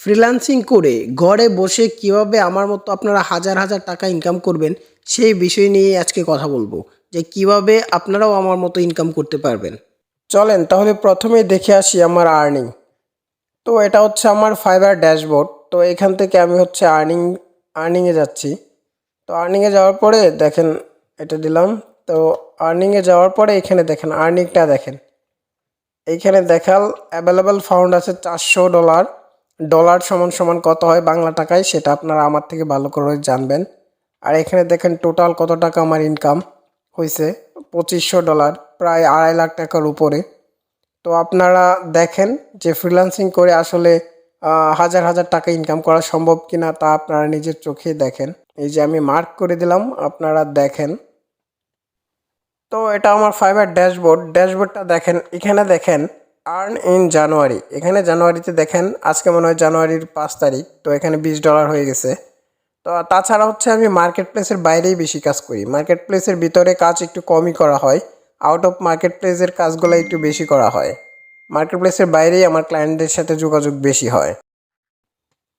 Freelancing করে ঘরে বসে কিভাবে আমার মতো আপনারা হাজার হাজার টাকা ইনকাম করবেন সেই বিষয় নিয়ে আজকে কথা বলবো যে কিভাবে আপনারাও আমার মতো ইনকাম করতে পারবেন। চলেন তাহলে প্রথমেই দেখে আসি আমার আর্নিং। তো এটা হচ্ছে আমার ফাইবার ড্যাশবোর্ড। তো এখান থেকে আমি হচ্ছে আর্নিংয়ে যাচ্ছি। তো আর্নিংয়ে যাওয়ার পরে দেখেন এটা দিলাম। তো আর্নিংয়ে যাওয়ার পরে এখানে দেখেন আর্নিংটা দেখেন, এইখানে দেখাল অ্যাভেলেবল ফাউন্ড আছে $400। ডলার সমান সমান কত হয় বাংলা টাকায় সেটা আপনারা আমার থেকে ভালো করে জানবেন। আর এখানে দেখেন টোটাল কত টাকা আমার ইনকাম হয়েছে, $2500, প্রায় 2.5 লাখ টাকার উপরে। তো আপনারা দেখেন যে ফ্রিল্যান্সিং করে আসলে হাজার হাজার টাকা ইনকাম করা সম্ভব কিনা তা আপনারা নিজের চোখে দেখেন। এই যে আমি মার্ক করে দিলাম, আপনারা দেখেন। তো এটা আমার ফাইবার ড্যাশবোর্ডটা দেখেন। এখানে দেখেন আর্ন ইন জানুয়ারি, এখানে জানুয়ারিতে দেখেন আজকে মনে হয় জানুয়ারির 5 তারিখ। তো এখানে $20 হয়ে গেছে। তো তাছাড়া হচ্ছে আমি মার্কেট প্লেসের বাইরেই বেশি কাজ করি, মার্কেট প্লেসের ভিতরে কাজ একটু কমই করা হয়, আউট অফ মার্কেট প্লেসের কাজগুলো একটু বেশি করা হয়। মার্কেট প্লেসের বাইরেই আমার ক্লায়েন্টদের সাথে যোগাযোগ বেশি হয়।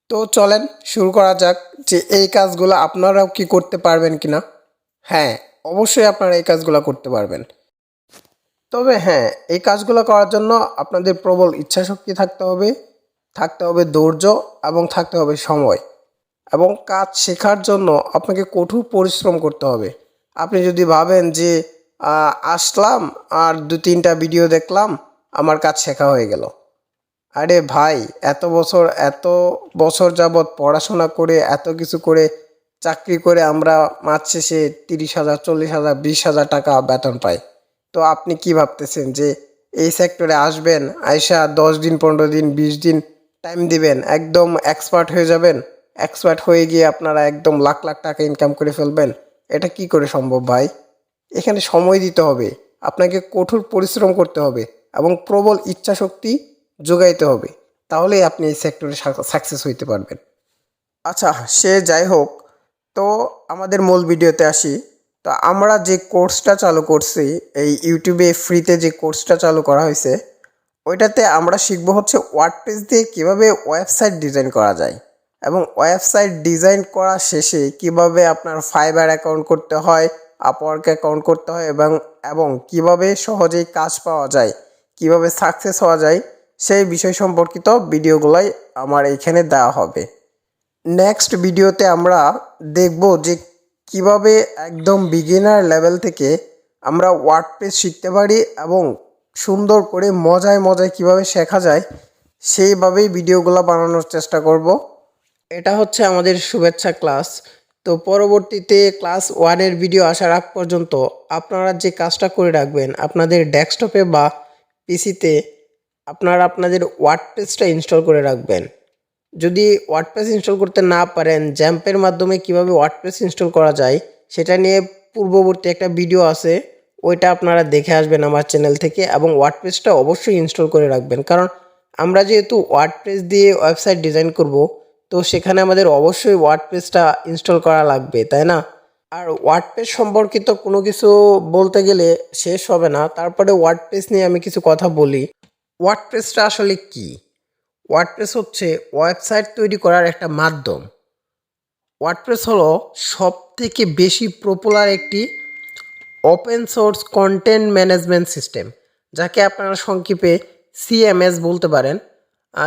তো চলেন শুরু করা যাক যে এই কাজগুলো আপনারাও কি করতে পারবেন কিনা। হ্যাঁ, অবশ্যই আপনারা এই কাজগুলো করতে পারবেন। তবে হ্যাঁ, এই কাজগুলো করার জন্য আপনাদের প্রবল ইচ্ছাশক্তি থাকতে হবে ধৈর্য, এবং থাকতে হবে সময়। এবং কাজ শেখার জন্য আপনাকে কঠোর পরিশ্রম করতে হবে। আপনি যদি ভাবেন যে আসলাম আর 2-3টা ভিডিও দেখলাম আমার কাজ শেখা হয়ে গেল, আরে ভাই, এত বছর যাবৎ পড়াশোনা করে এত কিছু করে চাকরি করে আমরা মাস শেষে 30,000, 40,000, 20,000 টাকা বেতন পাই। তো আপনি কি ভাবতেছেন যে এই সেক্টরে আসবেন, আইসা 10 দিন, 15 দিন, 20 দিন টাইম দিবেন, একদম এক্সপার্ট হয়ে যাবেন, এক্সপার্ট হয়ে গিয়ে আপনারা একদম লাখ লাখ টাকা ইনকাম করে ফেলবেন? এটা কি করে সম্ভব ভাই? এখানে সময় দিতে হবে, আপনাকে কঠোর পরিশ্রম করতে হবে এবং প্রবল ইচ্ছাশক্তি যোগাইতে হবে, তাহলেই আপনি এই সেক্টরে সাকসেস হইতে পারবেন। আচ্ছা, সে যাই হোক, তো আমাদের মূল ভিডিওতে আসি। তো আমরা যে কোর্সটা চালু করছি, এই ইউটিউবে ফ্রিতে যে কোর্সটা চালু করা হয়েছে, ওইটাতে আমরা শিখবো হচ্ছে ওয়ার্ডপ্রেস দিয়ে কীভাবে ওয়েবসাইট ডিজাইন করা যায়, এবং ওয়েবসাইট ডিজাইন করা শেষে কিভাবে আপনার ফাইবার অ্যাকাউন্ট করতে হয়, আপওয়ার্ক অ্যাকাউন্ট করতে হয়, এবং কিভাবে সহজেই কাজ পাওয়া যায়, কিভাবে সাকসেস হওয়া যায়, সেই বিষয় সম্পর্কিত ভিডিওগুলোই আমার এইখানে দেওয়া হবে। নেক্সট ভিডিওতে আমরা দেখব যে কিভাবে একদম বিগিনার লেভেল থেকে আমরা ওয়ার্ডপ্রেস শিখতে পারি এবং সুন্দর করে মজায় মজায় কিভাবে শেখা যায় সেইভাবেই ভিডিওগুলো বানানোর চেষ্টা করব। এটা হচ্ছে আমাদের শুভেচ্ছা ক্লাস। তো পরবর্তীতে ক্লাস 1-এর ভিডিও আসার আগ পর্যন্ত আপনারা যে কাজটা করে রাখবেন, আপনাদের ডেস্কটপে বা পিসিতে আপনারা আপনাদের ওয়ার্ডপ্রেসটা ইনস্টল করে রাখবেন। যদি ওয়ার্ডপ্রেস ইনস্টল করতে না পারেন, জ্যাম্পের মাধ্যমে কিভাবে ওয়ার্ডপ্রেস ইনস্টল করা যায় সেটা নিয়ে পূর্ববর্তী একটা ভিডিও আছে, ওইটা আপনারা দেখে আসবেন আমার চ্যানেল থেকে, এবং ওয়ার্ডপ্রেসটা অবশ্যই ইনস্টল করে রাখবেন। কারণ আমরা যেহেতু ওয়ার্ডপ্রেস দিয়ে ওয়েবসাইট ডিজাইন করব, তো সেখানে আমাদের অবশ্যই ওয়ার্ডপ্রেসটা ইনস্টল করা লাগবে, তাই না? আর ওয়ার্ডপ্রেস সম্পর্কিত কোনো কিছু বলতে গেলে শেষ হবে না, তারপরে ওয়ার্ডপ্রেস নিয়ে আমি কিছু কথা বলি। ওয়ার্ডপ্রেসটা আসলে কি? ওয়ার্ডপ্রেস হচ্ছে ওয়েবসাইট তৈরি করার একটা মাধ্যম। ওয়ার্ডপ্রেস হলো সবথেকে বেশি পপুলার একটি open source content management system, যাকে আপনারা সংক্ষেপে সিএমএস বলতে পারেন,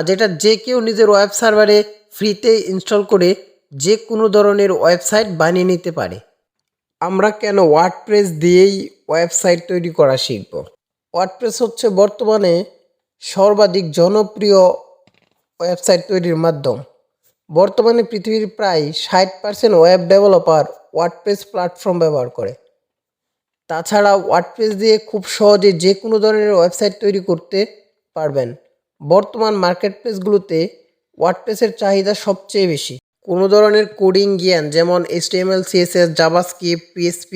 যেটা যে কেউ নিজের ওয়েব সার্ভারে ফ্রিতে ইনস্টল করে যে কোনো ধরনের ওয়েবসাইট বানিয়ে নিতে পারে। আমরা কেন ওয়ার্ডপ্রেস দিয়েই ওয়েবসাইট তৈরি করা শিখব? ওয়ার্ডপ্রেস হচ্ছে বর্তমানে সর্বাধিক জনপ্রিয় ওয়েবসাইট তৈরির মাধ্যম। বর্তমানে পৃথিবীর প্রায় 60% ওয়েব ডেভেলপার ওয়ার্ডপ্রেস প্ল্যাটফর্ম ব্যবহার করে। তাছাড়া ওয়ার্ডপ্রেস দিয়ে খুব সহজে যে কোনো ধরনের ওয়েবসাইট তৈরি করতে পারবেন। বর্তমান মার্কেট প্লেসগুলোতে ওয়ার্ডপ্রেসের চাহিদা সবচেয়ে বেশি। কোনো ধরনের কোডিং জ্ঞান যেমন HTML, CSS, জাভাস্ক্রিপ্ট, PHP,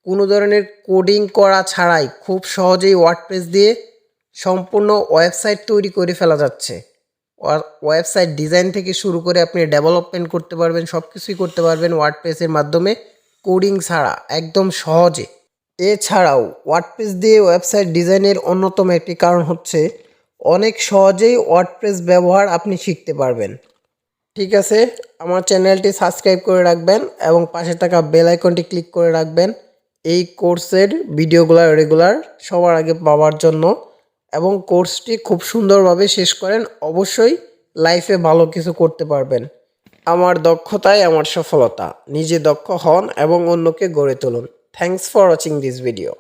কোনো ধরনের কোডিং করা ছাড়াই খুব সহজেই ওয়ার্ডপ্রেস দিয়ে সম্পূর্ণ ওয়েবসাইট তৈরি করে ফেলা যাচ্ছে। ওয়েবসাইট ডিজাইন থেকে শুরু করে আপনি ডেভেলপমেন্ট করতে পারবেন, সব কিছুই করতে পারবেন ওয়ার্ডপ্রেসের মাধ্যমে, কোডিং ছাড়া একদম সহজে। এছাড়াও ওয়ার্ডপ্রেস দিয়ে ওয়েবসাইট ডিজাইনের অন্যতম একটি কারণ হচ্ছে অনেক সহজেই ওয়ার্ডপ্রেস ব্যবহার আপনি শিখতে পারবেন। ঠিক আছে, আমার চ্যানেলটি সাবস্ক্রাইব করে রাখবেন এবং পাশে থাকা বেল আইকনটি ক্লিক করে রাখবেন এই কোর্সের ভিডিওগুলো রেগুলার সবার আগে পাওয়ার জন্য। এবং কোর্সটি খুব সুন্দরভাবে শেষ করেন, অবশ্যই লাইফে ভালো কিছু করতে পারবেন। আমার দক্ষতাই আমার সফলতা। নিজে দক্ষ হন এবং অন্যকে গড়ে তুলুন। Thanks for watching this video.